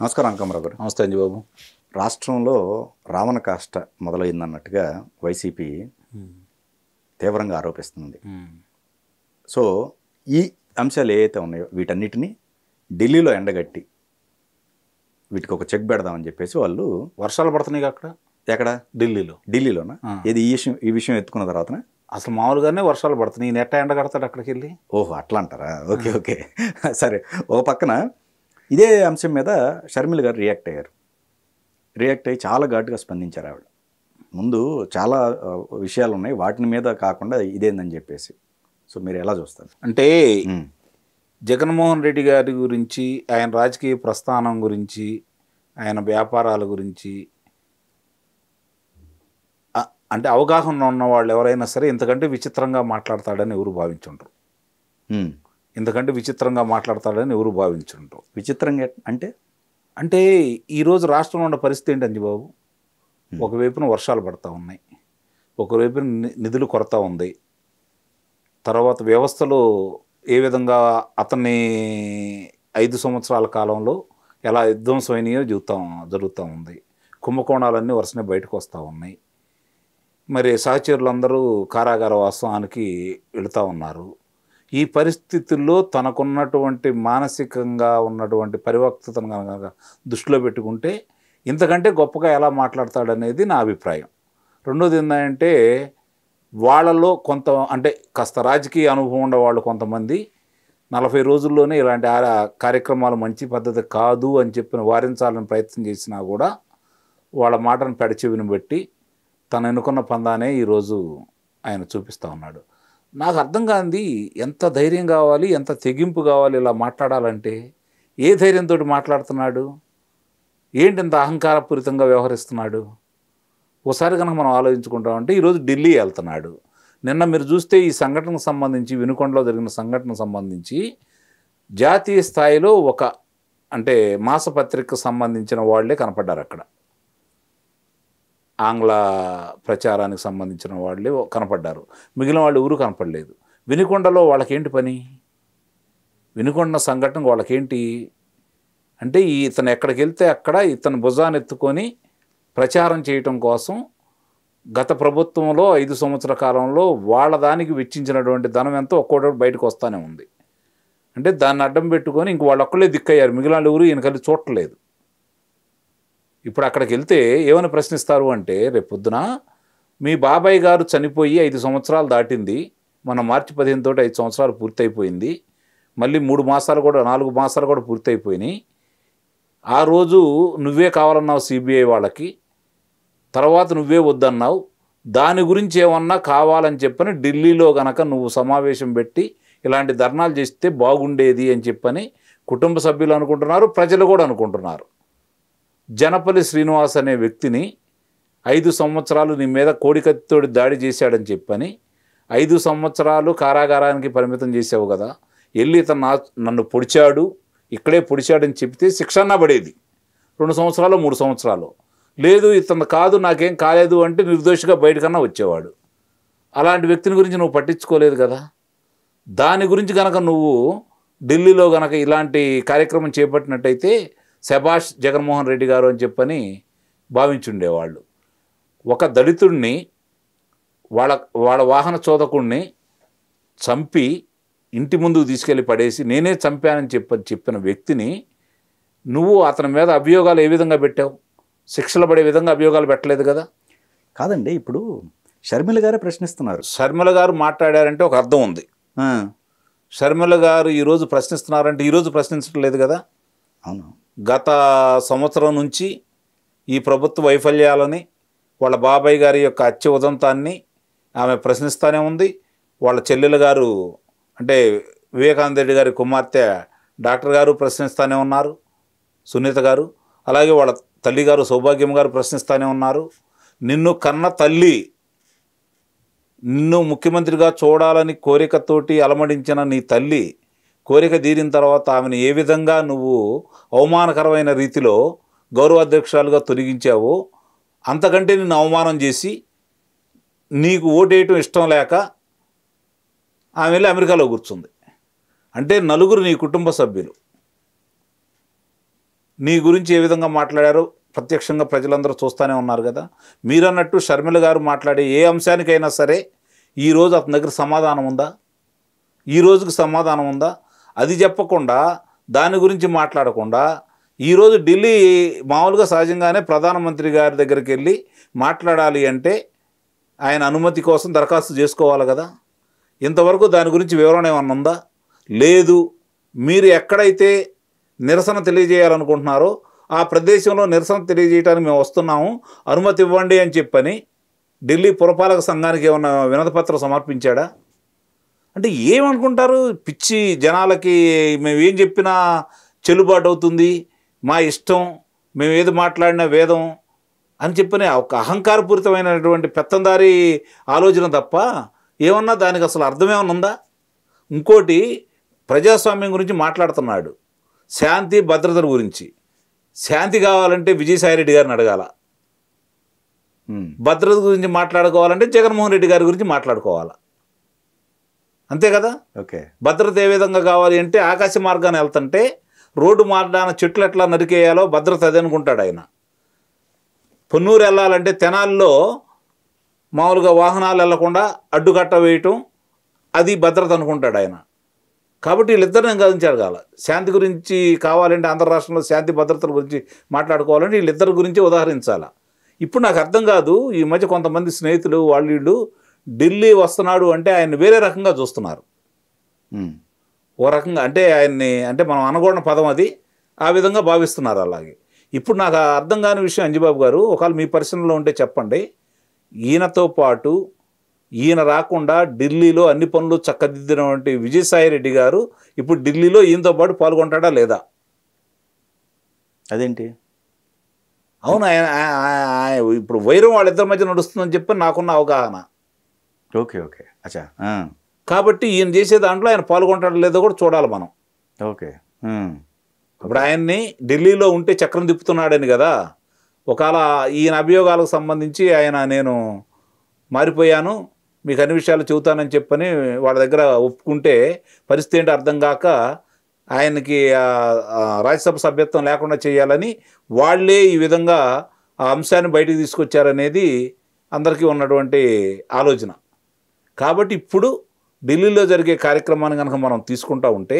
నమస్కారం అంకమరావు గారు. నమస్తే అంజీ బాబు. రాష్ట్రంలో రావణ కాష్ట మొదలైందన్నట్టుగా వైసీపీ తీవ్రంగా ఆరోపిస్తుంది. సో ఈ అంశాలు ఏవైతే ఉన్నాయో వీటన్నిటినీ ఢిల్లీలో ఎండగట్టి వీటికి ఒక చెక్ పెడదామని చెప్పేసి వాళ్ళు వర్షాలు పడుతున్నాయి అక్కడ. ఎక్కడ? ఢిల్లీలోనా? ఏది ఈ విషయం ఎత్తుకున్న తర్వాతనే అసలు మామూలుగానే వర్షాలు పడుతున్నాయి. నెట్ట ఎండ కడతాడు అక్కడికి వెళ్ళి. ఓహో, అట్లా అంటారా? ఓకే ఓకే సరే. ఒక పక్కన ఇదే అంశం మీద షర్మిల గారు రియాక్ట్ అయ్యి చాలా ఘాటుగా స్పందించారు. ఆవిడ ముందు చాలా విషయాలు ఉన్నాయి, వాటి మీద కాకుండా ఇదేందని చెప్పేసి. సో మీరు ఎలా చూస్తారు? అంటే జగన్మోహన్ రెడ్డి గారి గురించి, ఆయన రాజకీయ ప్రస్థానం గురించి, ఆయన వ్యాపారాల గురించి అంటే అవగాహన ఉన్న వాళ్ళు ఎవరైనా సరే ఇంతకంటే విచిత్రంగా మాట్లాడతాడని ఎవరు భావించుంటారు. ఇంతకంటే విచిత్రంగా మాట్లాడతాడని ఎవరు భావించుంటారు. విచిత్రంగా అంటే ఈరోజు రాష్ట్రంలో ఉన్న పరిస్థితి ఏంటి అంజీ బాబు? ఒకవైపున వర్షాలు పడతా ఉన్నాయి, ఒకవైపున నిధులు కొరత ఉంది. తర్వాత వ్యవస్థలు ఏ విధంగా అతన్ని 5 సంవత్సరాల కాలంలో ఎలా విధ్వంసమైనయో జరుగుతూ ఉంది. కుంభకోణాలన్నీ వరుసనే బయటకు వస్తూ ఉన్నాయి. మరి సహచరులందరూ కారాగార వాసానికి వెళుతూ ఉన్నారు. ఈ పరిస్థితుల్లో తనకున్నటువంటి మానసికంగా ఉన్నటువంటి పరివక్తతను కనుక దృష్టిలో పెట్టుకుంటే ఇంతకంటే గొప్పగా ఎలా మాట్లాడతాడనేది నా అభిప్రాయం. రెండోది ఏంటంటే వాళ్ళలో కొంత అంటే కాస్త రాజకీయ అనుభవం ఉన్న వాళ్ళు కొంతమంది 40 రోజుల్లోనే ఇలాంటి కార్యక్రమాలు మంచి పద్ధతి కాదు అని చెప్పిన వారించాలని ప్రయత్నం చేసినా కూడా వాళ్ళ మాటను పెడచెవిని బట్టి తను ఎన్నుకున్న పందానే ఈరోజు ఆయన చూపిస్తూ ఉన్నాడు. నాకు అర్థం కాంది, ఎంత ధైర్యం కావాలి, ఎంత తెగింపు కావాలి ఇలా మాట్లాడాలంటే. ఏ ధైర్యంతో మాట్లాడుతున్నాడు? ఏంటి ఇంత అహంకారపూరితంగా వ్యవహరిస్తున్నాడు? ఒకసారి కనుక మనం ఆలోచించుకుంటామంటే ఈరోజు ఢిల్లీ వెళ్తున్నాడు. నిన్న మీరు చూస్తే ఈ సంఘటనకు సంబంధించి, వినుకొండలో జరిగిన సంఘటనకు సంబంధించి జాతీయ స్థాయిలో అంటే మాసపత్రికకు సంబంధించిన వాళ్ళే కనపడ్డారు అక్కడ. ఆంగ్ల ప్రచారానికి సంబంధించిన వాళ్ళే కనపడ్డారు, మిగిలిన వాళ్ళు ఎవరు కనపడలేదు. వినుకొండలో వాళ్ళకేంటి పని? వినుకొండ సంఘటన వాళ్ళకేంటి అంటే ఇతను ఎక్కడికి వెళ్తే అక్కడ ఇతను భుజాన్ని ఎత్తుకొని ప్రచారం చేయటం కోసం గత ప్రభుత్వంలో 5 సంవత్సరాల కాలంలో వాళ్ళ దానికి వెచ్చించినటువంటి ధనం ఎంతో ఒక్కోటి బయటకు వస్తూనే ఉంది. అంటే దాన్ని అడ్డం పెట్టుకొని ఇంక వాళ్ళు ఒక్కళ్ళే దిక్కయ్యారు, మిగిలిన వాళ్ళు ఎవరు ఈయనకల్లి చూడలేదు. ఇప్పుడు అక్కడికి వెళ్తే ఏమని ప్రశ్నిస్తారు అంటే, రేపొద్దున మీ బాబాయ్ గారు చనిపోయి 5 సంవత్సరాలు దాటింది, మన మార్చి 15 తోటి 5 సంవత్సరాలు పూర్తయిపోయింది, మళ్ళీ 4 మాసాలు కూడా పూర్తయిపోయినాయి. ఆ రోజు నువ్వే కావాలన్నావు సిబిఐ వాళ్ళకి, తర్వాత నువ్వే వద్దన్నావు. దాని గురించి ఏమన్నా కావాలని చెప్పని ఢిల్లీలో గనక నువ్వు సమావేశం పెట్టి ఇలాంటి ధర్నాలు చేస్తే బాగుండేది అని చెప్పని కుటుంబ సభ్యులు అనుకుంటున్నారు, ప్రజలు కూడా అనుకుంటున్నారు. జనపల్లి శ్రీనివాస్ అనే వ్యక్తిని 5 సంవత్సరాలు నీ మీద కోడికత్తితోటి దాడి చేశాడని చెప్పని 5 సంవత్సరాలు కారాగారానికి పరిమితం చేసావు కదా, వెళ్ళి ఇతను నన్ను పొడిచాడు, ఇక్కడే పొడిచాడని చెప్తే శిక్ష అన్నా పడేది. 2 సంవత్సరాలు 3 సంవత్సరాలు. లేదు ఇతను కాదు నాకేం కాలేదు అంటే నిర్దోషిగా బయటకన్నా వచ్చేవాడు. అలాంటి వ్యక్తిని గురించి నువ్వు పట్టించుకోలేదు కదా. దాని గురించి కనుక నువ్వు ఢిల్లీలో కనుక ఇలాంటి కార్యక్రమం చేపట్టినట్టయితే శభాష్ జగన్మోహన్ రెడ్డి గారు అని చెప్పని భావించుండేవాళ్ళు. ఒక దళితుడిని వాళ్ళ వాహన చోదకుడిని చంపి ఇంటి ముందుకు తీసుకెళ్ళి పడేసి నేనే చంపానని చెప్పిన వ్యక్తిని నువ్వు అతని మీద అభియోగాలు ఏ విధంగా పెట్టావు? శిక్షలు పడే విధంగా అభియోగాలు పెట్టలేదు కదా. కాదండి, ఇప్పుడు షర్మిల గారే ప్రశ్నిస్తున్నారు. షర్మిల గారు మాట్లాడారంటే ఒక అర్థం ఉంది. షర్మిల గారు ఈరోజు ప్రశ్నిస్తున్నారంటే ఈరోజు ప్రశ్నించట్లేదు కదా. అవును, గత సంవత్సరం నుంచి ఈ ప్రభుత్వ వైఫల్యాలని, వాళ్ళ బాబాయ్ గారి యొక్క హత్య ఉదంతాన్ని ఆమె ప్రశ్నిస్తూనే ఉంది. వాళ్ళ చెల్లెలు గారు అంటే వివేకానంద రెడ్డి గారి కుమార్తె డాక్టర్ గారు ప్రశ్నిస్తూనే ఉన్నారు, సునీత గారు. అలాగే వాళ్ళ తల్లి గారు సౌభాగ్యం గారు ప్రశ్నిస్తూనే ఉన్నారు. నిన్ను కన్న తల్లి, నిన్ను ముఖ్యమంత్రిగా చూడాలని కోరికతోటి అలమడించిన నీ తల్లి కోరిక తీరిన తర్వాత ఆమెను ఏ విధంగా నువ్వు అవమానకరమైన రీతిలో గౌరవాధ్యక్షురాలుగా తొలగించావో, అంతకంటే నిన్ను అవమానం చేసి నీకు ఓటేయటం ఇష్టం లేక ఆమె వెళ్ళి అమెరికాలో కూర్చుంది. అంటే నలుగురు నీ కుటుంబ సభ్యులు నీ గురించి ఏ విధంగా మాట్లాడారో ప్రత్యక్షంగా ప్రజలందరూ చూస్తూనే ఉన్నారు కదా. మీరన్నట్టు షర్మిల గారు మాట్లాడే ఏ అంశానికైనా సరే ఈరోజు అతని దగ్గర సమాధానం ఉందా? ఈ రోజుకి సమాధానం ఉందా? అది చెప్పకుండా దాని గురించి మాట్లాడకుండా ఈరోజు ఢిల్లీ మామూలుగా సహజంగానే ప్రధానమంత్రి గారి దగ్గరికి వెళ్ళి మాట్లాడాలి అంటే ఆయన అనుమతి కోసం దరఖాస్తు చేసుకోవాలి కదా. ఇంతవరకు దాని గురించి వివరణ ఏమన్నా ఉందా? లేదు. మీరు ఎక్కడైతే నిరసన తెలియజేయాలనుకుంటున్నారో ఆ ప్రదేశంలో నిరసన తెలియజేయడానికి మేము వస్తున్నాము, అనుమతి ఇవ్వండి అని చెప్పని ఢిల్లీ పురపాలక సంఘానికి ఏమన్నా వినతిపత్రం సమర్పించాడా? అంటే ఏమనుకుంటారు, పిచ్చి జనాలకి మేము ఏం చెప్పినా చెల్లుబాటు అవుతుంది, మా ఇష్టం, మేము ఏది మాట్లాడినా వేదం అని చెప్పిన ఒక అహంకారపూరితమైనటువంటి పెత్తందారి ఆలోచన తప్ప ఏమన్నా దానికి అసలు అర్థమేమన్నా ఉందా? ఇంకోటి, ప్రజాస్వామ్యం గురించి మాట్లాడుతున్నాడు, శాంతి భద్రతల గురించి. శాంతి కావాలంటే విజయసాయిరెడ్డి గారిని అడగాల, భద్రత గురించి మాట్లాడుకోవాలంటే జగన్మోహన్ రెడ్డి గారి గురించి మాట్లాడుకోవాలా, అంతే కదా. ఓకే. భద్రత ఏ విధంగా కావాలి అంటే ఆకాశ మార్గాన్ని వెళ్తుంటే రోడ్డు మార్గాన చెట్లు ఎట్లా నరికేయాలో భద్రత అదే అనుకుంటాడు ఆయన. పొన్నూరు వెళ్ళాలంటే తెనాల్లో మామూలుగా వాహనాలు వెళ్లకుండా అడ్డుకట్ట వేయటం అది భద్రత అనుకుంటాడు ఆయన. కాబట్టి వీళ్ళిద్దరిని గమనించాడు కాల. శాంతి గురించి కావాలంటే ఆంధ్ర రాష్ట్రంలో శాంతి భద్రతల గురించి మాట్లాడుకోవాలంటే వీళ్ళిద్దరి గురించి ఉదాహరించాల. ఇప్పుడు నాకు అర్థం కాదు, ఈ మధ్య కొంతమంది స్నేహితులు వీళ్ళు ఢిల్లీ వస్తున్నాడు అంటే ఆయన వేరే రకంగా చూస్తున్నారు. ఓ రకంగా అంటే ఆయన్ని అంటే మనం అనకూడని పదం అది, ఆ విధంగా భావిస్తున్నారు. అలాగే ఇప్పుడు నాకు అర్థం కాని విషయం అంజిబాబు గారు, ఒకవేళ మీ పరిశీలనలో ఉంటే చెప్పండి, ఈయనతో పాటు ఈయన రాకుండా ఢిల్లీలో అన్ని పనులు చక్కదిద్దినటువంటి విజయసాయిరెడ్డి గారు ఇప్పుడు ఢిల్లీలో ఈయనతో పాటు పాల్గొంటాడా లేదా? అదేంటి? అవును, ఆయన ఇప్పుడు వైరం వాళ్ళిద్దరి మధ్య నడుస్తుందని చెప్పి నాకున్న అవగాహన. ఓకే ఓకే, అచ్చా. కాబట్టి ఈయన చేసే దాంట్లో ఆయన పాల్గొంటాడో లేదో కూడా చూడాలి మనం. ఓకే. ఇప్పుడు ఆయన్ని ఢిల్లీలో ఉంటే చక్రం తిప్పుతున్నాడని కదా. ఒకవేళ ఈయన అభియోగాలకు సంబంధించి ఆయన నేను మారిపోయాను, మీకు అన్ని విషయాలు చెబుతానని చెప్పని వాళ్ళ దగ్గర ఒప్పుకుంటే పరిస్థితి ఏంటో అర్థం కాక ఆయనకి రాజ్యసభ సభ్యత్వం లేకుండా చేయాలని వాళ్ళే ఈ విధంగా ఆ అంశాన్ని బయటికి తీసుకొచ్చారనేది అందరికీ ఉన్నటువంటి ఆలోచన. కాబట్టి ఇప్పుడు ఢిల్లీలో జరిగే కార్యక్రమాన్ని కనుక మనం తీసుకుంటూ ఉంటే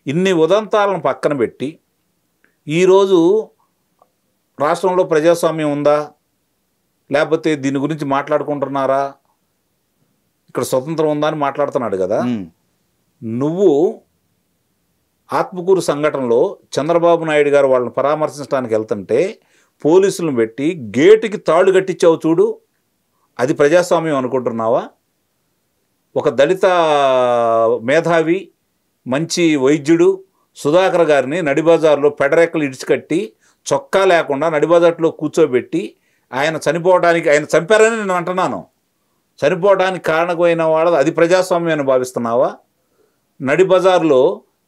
ఇన్ని ఉదంతాలను పక్కన పెట్టి ఈరోజు రాష్ట్రంలో ప్రజాస్వామ్యం ఉందా, లేకపోతే దీని గురించి మాట్లాడుకుంటున్నారా, ఇక్కడ స్వతంత్రం ఉందా అని మాట్లాడుతున్నాడు కదా. నువ్వు ఆత్మకూరు సంఘటనలో చంద్రబాబు నాయుడు గారు వాళ్ళని పరామర్శించడానికి వెళ్తుంటే పోలీసులను పెట్టి గేటుకి తాళ్ళు కట్టించావు చూడు, అది ప్రజాస్వామ్యం అనుకుంటున్నావా? ఒక దళిత మేధావి మంచి వైద్యుడు సుధాకర్ గారిని నడిబజార్లో పెడరెక్కలు ఇడిచికట్టి చొక్కా లేకుండా నడిబజార్లో కూర్చోబెట్టి ఆయన చనిపోవడానికి, ఆయన చంపారని నేను అంటున్నాను, చనిపోవడానికి కారణమైన వాడు అది ప్రజాస్వామ్యం అని భావిస్తున్నావా? నడిబజార్లో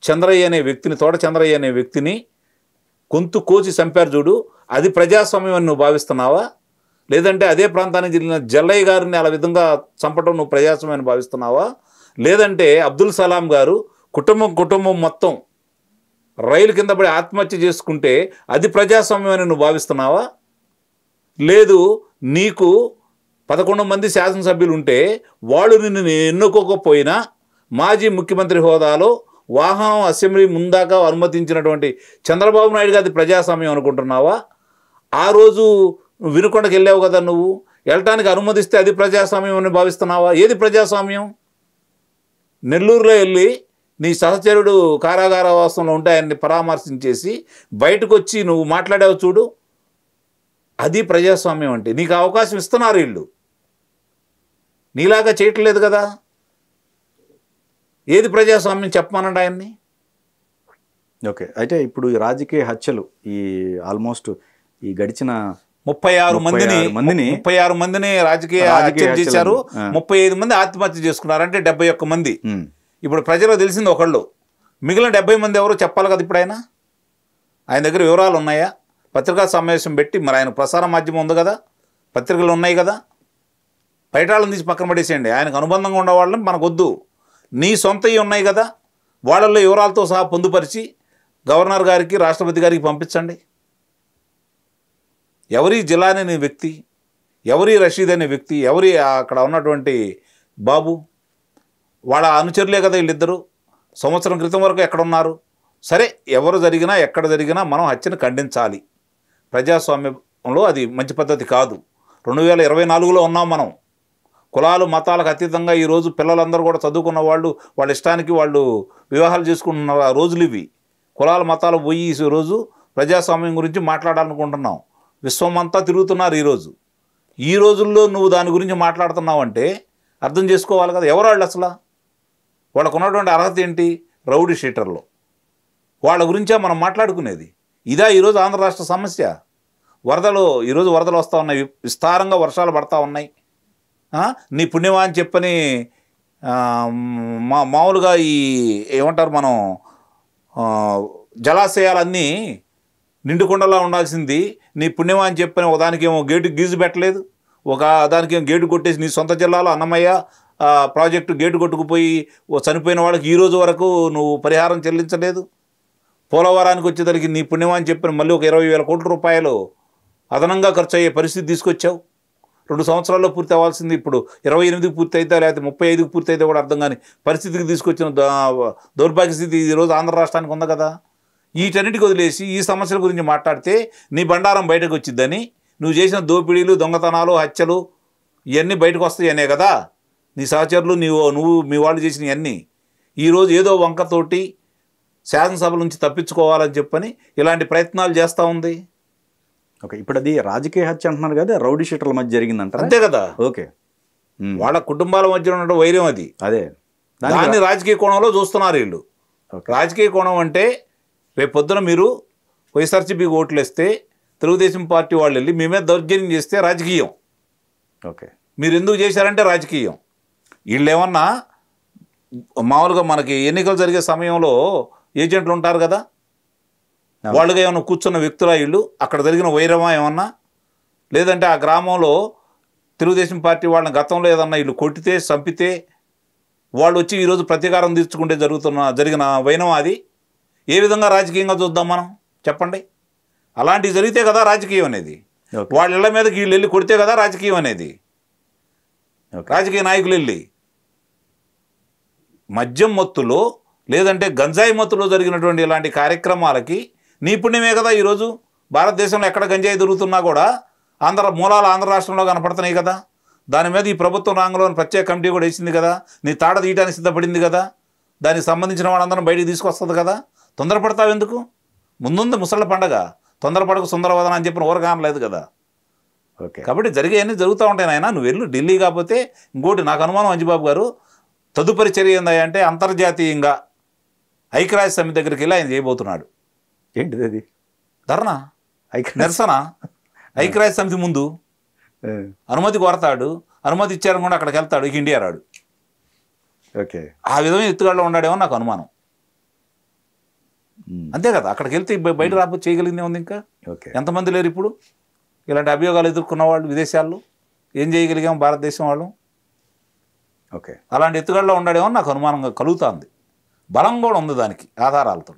చంద్రయ్య అనే వ్యక్తిని, తోట చంద్రయ్య అనే వ్యక్తిని గొంతు కోసి చంపారు చూడు, అది ప్రజాస్వామ్యం అని నువ్వు భావిస్తున్నావా? లేదంటే అదే ప్రాంతానికి చెందిన జల్లయ్య గారిని అలా విధంగా చంపటం నువ్వు ప్రజాస్వామ్యం అని భావిస్తున్నావా? లేదంటే అబ్దుల్ సలాం గారు కుటుంబం మొత్తం రైలు కింద పడి ఆత్మహత్య చేసుకుంటే అది ప్రజాస్వామ్యం అని నువ్వు భావిస్తున్నావా? లేదు, నీకు 11 మంది శాసనసభ్యులు ఉంటే వాళ్ళు నిన్ను ఎన్నుకోకపోయినా మాజీ ముఖ్యమంత్రి హోదాలో వాహనం అసెంబ్లీ ముందాక అనుమతించినటువంటి చంద్రబాబు నాయుడు గారి ప్రజాస్వామ్యం అనుకుంటున్నావా? ఆ రోజు వినుకొండకి వెళ్ళావు కదా, నువ్వు వెళ్ళటానికి అనుమతిస్తే అది ప్రజాస్వామ్యం అని భావిస్తున్నావా? ఏది ప్రజాస్వామ్యం? నెల్లూరులో వెళ్ళి నీ సహచరుడు కారాగారవాసంలో ఉంటే ఆయన్ని పరామర్శించేసి బయటకు వచ్చి నువ్వు మాట్లాడావు చూడు, అది ప్రజాస్వామ్యం అంటే. నీకు అవకాశం ఇస్తున్నారు వీళ్ళు, నీలాగా చేయట్లేదు కదా. ఏది ప్రజాస్వామ్యం చెప్పమనండి ఆయన్ని. ఓకే, అయితే ఇప్పుడు ఈ రాజకీయ హత్యలు ఈ ఆల్మోస్ట్ ఈ గడిచిన 36 మందిని రాజకీయ హత్యలు చేశారు, 35 మంది ఆత్మహత్య చేసుకున్నారు, అంటే 71 మంది. ఇప్పుడు ప్రజలకు తెలిసింది ఒకళ్ళు, మిగిలిన 70 మంది ఎవరో చెప్పాలి కదా. ఇప్పుడు ఆయన దగ్గర వివరాలు ఉన్నాయా? పత్రికా సమావేశం పెట్టి, మరి ఆయన ప్రసార మాధ్యమం ఉంది కదా, పత్రికలు ఉన్నాయి కదా, బయట వాళ్ళని తీసి పక్కన పడేసేయండి. ఆయనకు అనుబంధంగా ఉన్న వాళ్ళని మనకొద్దు, నీ సొంతవి ఉన్నాయి కదా, వాళ్ళల్లో వివరాలతో సహా పొందుపరిచి గవర్నర్ గారికి రాష్ట్రపతి గారికి పంపించండి. ఎవరి జిలానీ అనే వ్యక్తి, ఎవరి రషీద్ అనే వ్యక్తి, ఎవరి అక్కడ ఉన్నటువంటి బాబు, వాళ్ళ అనుచరులే కదా వీళ్ళిద్దరూ. సంవత్సరం క్రితం వరకు ఎక్కడ ఉన్నారు? సరే, ఎవరు జరిగినా ఎక్కడ జరిగినా మనం హత్యను ఖండించాలి. ప్రజాస్వామ్యంలో అది మంచి పద్ధతి కాదు. 2024లో ఉన్నాం మనం. కులాలు మతాలకు అతీతంగా ఈరోజు పిల్లలందరూ కూడా చదువుకున్న వాళ్ళు వాళ్ళ ఇష్టానికి వాళ్ళు వివాహాలు చేసుకుంటున్న రోజులు ఇవి. కులాలు మతాలు పోయి ఈ రోజు ప్రజాస్వామ్యం గురించి మాట్లాడాలనుకుంటున్నాం. విశ్వం అంతా తిరుగుతున్నారు ఈరోజు. ఈ రోజుల్లో నువ్వు దాని గురించి మాట్లాడుతున్నావు అంటే అర్థం చేసుకోవాలి కదా. ఎవరు వాళ్ళు అసలు? వాళ్ళకు ఉన్నటువంటి అర్హత ఏంటి? రౌడీ షీటర్లు. వాళ్ళ గురించే మనం మాట్లాడుకునేది. ఇదా ఈరోజు ఆంధ్ర రాష్ట్ర సమస్య? ఈరోజు వరదలు వస్తూ ఉన్నాయి, విస్తారంగా వర్షాలు పడతా ఉన్నాయి. నీ పుణ్యమా అని చెప్పని మామూలుగా ఈ ఏమంటారు మనం జలాశయాలన్నీ నిండుకుండలా ఉండాల్సింది నీ పుణ్యమా అని చెప్పని దానికేమో గేటు గీజు పెట్టలేదు, దానికేమో గేటు కొట్టేసి నీ సొంత జిల్లాలో అన్నమయ్య ప్రాజెక్టు గేటు కొట్టుకుపోయి చనిపోయిన వాళ్ళకి ఈ రోజు వరకు నువ్వు పరిహారం చెల్లించలేదు. పోలవరానికి వచ్చేసరికి నీ పుణ్యమా అని చెప్పిన మళ్ళీ ఒక 20,000 కోట్ల రూపాయలు అదనంగా ఖర్చు అయ్యే పరిస్థితి తీసుకొచ్చావు. 2 సంవత్సరాల్లో పూర్తి అవ్వాల్సింది ఇప్పుడు 28కి పూర్తి అయితే, లేకపోతే 35కి పూర్తి అయితే కూడా అర్థం కాని పరిస్థితికి తీసుకొచ్చిన దౌర్భాగ్య స్థితి ఈరోజు ఆంధ్ర రాష్ట్రానికి ఉంది కదా. వీటన్నిటికి వదిలేసి ఈ సమస్యల గురించి మాట్లాడితే నీ బండారం బయటకు వచ్చిద్దని, నువ్వు చేసిన దోపిడీలు, దొంగతనాలు, హత్యలు ఇవన్నీ బయటకు వస్తాయనే కదా. నీ సహచరులు నువ్వు మీ వాళ్ళు చేసిన ఇవన్నీ ఈరోజు ఏదో వంకతోటి శాసనసభ నుంచి తప్పించుకోవాలని చెప్పని ఇలాంటి ప్రయత్నాలు చేస్తూ ఉంది. ఓకే, ఇప్పుడు అది రాజకీయ హత్య అంటున్నారు కదా, రౌడీ షీటర్ల మధ్య జరిగిందంట. అంతే కదా. ఓకే, వాళ్ళ కుటుంబాల మధ్య ఉన్న వైరం అది. అదే దాన్ని రాజకీయ కోణంలో చూస్తున్నారు వీళ్ళు. రాజకీయ కోణం అంటే రేపు పొద్దున మీరు వైఎస్ఆర్సీపీకి ఓట్లు వేస్తే తెలుగుదేశం పార్టీ వాళ్ళు వెళ్ళి మీ మీద దౌర్జన్యం చేస్తే రాజకీయం. ఓకే, మీరు ఎందుకు చేశారంటే రాజకీయం. వీళ్ళు ఏమన్నా మామూలుగా మనకి ఎన్నికలు జరిగే సమయంలో ఏజెంట్లు ఉంటారు కదా, వాళ్ళుగా ఏమన్నా కూర్చున్న వ్యక్తులా వీళ్ళు? అక్కడ జరిగిన వైరమా ఏమన్నా? లేదంటే ఆ గ్రామంలో తెలుగుదేశం పార్టీ వాళ్ళని గతంలో ఏదన్నా వీళ్ళు కొట్టితే చంపితే వాళ్ళు వచ్చి ఈరోజు ప్రతీకారం తీర్చుకుంటే జరిగిన వైనం అది? ఏ విధంగా రాజకీయంగా చూద్దాం మనం చెప్పండి? అలాంటివి జరిగితే కదా రాజకీయం అనేది. వాళ్ళ ఇళ్ల మీదకి వీళ్ళు వెళ్ళి కొడితే కదా రాజకీయం అనేది. రాజకీయ నాయకులు వెళ్ళి మద్యం మత్తులో లేదంటే గంజాయి మత్తులో జరిగినటువంటి ఇలాంటి కార్యక్రమాలకి నీ పుణ్యమే కదా. ఈరోజు భారతదేశంలో ఎక్కడ గంజాయి దొరుకుతున్నా కూడా మూలాలు ఆంధ్ర రాష్ట్రంలో కనపడుతున్నాయి కదా. దాని మీద ఈ ప్రభుత్వం రంగంలోని ప్రత్యేక కమిటీ కూడా వేసింది కదా, నీ తాడ తీయడానికి సిద్ధపడింది కదా, దానికి సంబంధించిన వాళ్ళందరం బయటికి తీసుకొస్తుంది కదా. తొందరపడతావు ఎందుకు? ముందుంది ముసళ్ళ పండగ, తొందరపడకు సుందరవదన అని చెప్పిన ఊరగానలేదు కదా. ఓకే, కాబట్టి జరిగేవన్నీ జరుగుతూ ఉంటాయి నాయన. నువ్వు వెళ్ళు ఢిల్లీ. కాకపోతే ఇంకోటి నాకు అనుమానం, అంజిబాబు గారు తదుపరి చర్య ఏందా అంటే అంతర్జాతీయంగా ఐక్యరాజ్య సమితి దగ్గరికి వెళ్ళి ఆయన చేయబోతున్నాడు. ఏంటిది అది? ధర్నా, నిరసన. ఐక్యరాజ్య సమితి ముందు అనుమతి కోరతాడు. అనుమతి ఇచ్చారనుకోండి అక్కడికి వెళ్తాడు. ఇండియా రాడు. ఓకే, ఆ విధమైన ఎత్తుగాడలో ఉన్నాడేమో నాకు అనుమానం. అంతే కదా. అక్కడికి వెళ్తే బయట రాకపోతే చేయగలిగిందే ఉంది. ఇంకా ఎంతమంది లేరు ఇప్పుడు ఇలాంటి అభియోగాలు ఎదుర్కొన్న వాళ్ళు విదేశాల్లో? ఏం చేయగలిగాం భారతదేశం వాళ్ళు? ఓకే, అలాంటి ఎత్తుగాడలో ఉన్నాడేమో నాకు అనుమానంగా కలుగుతుంది. బలం కూడా ఉంది దానికి ఆధారాలతో.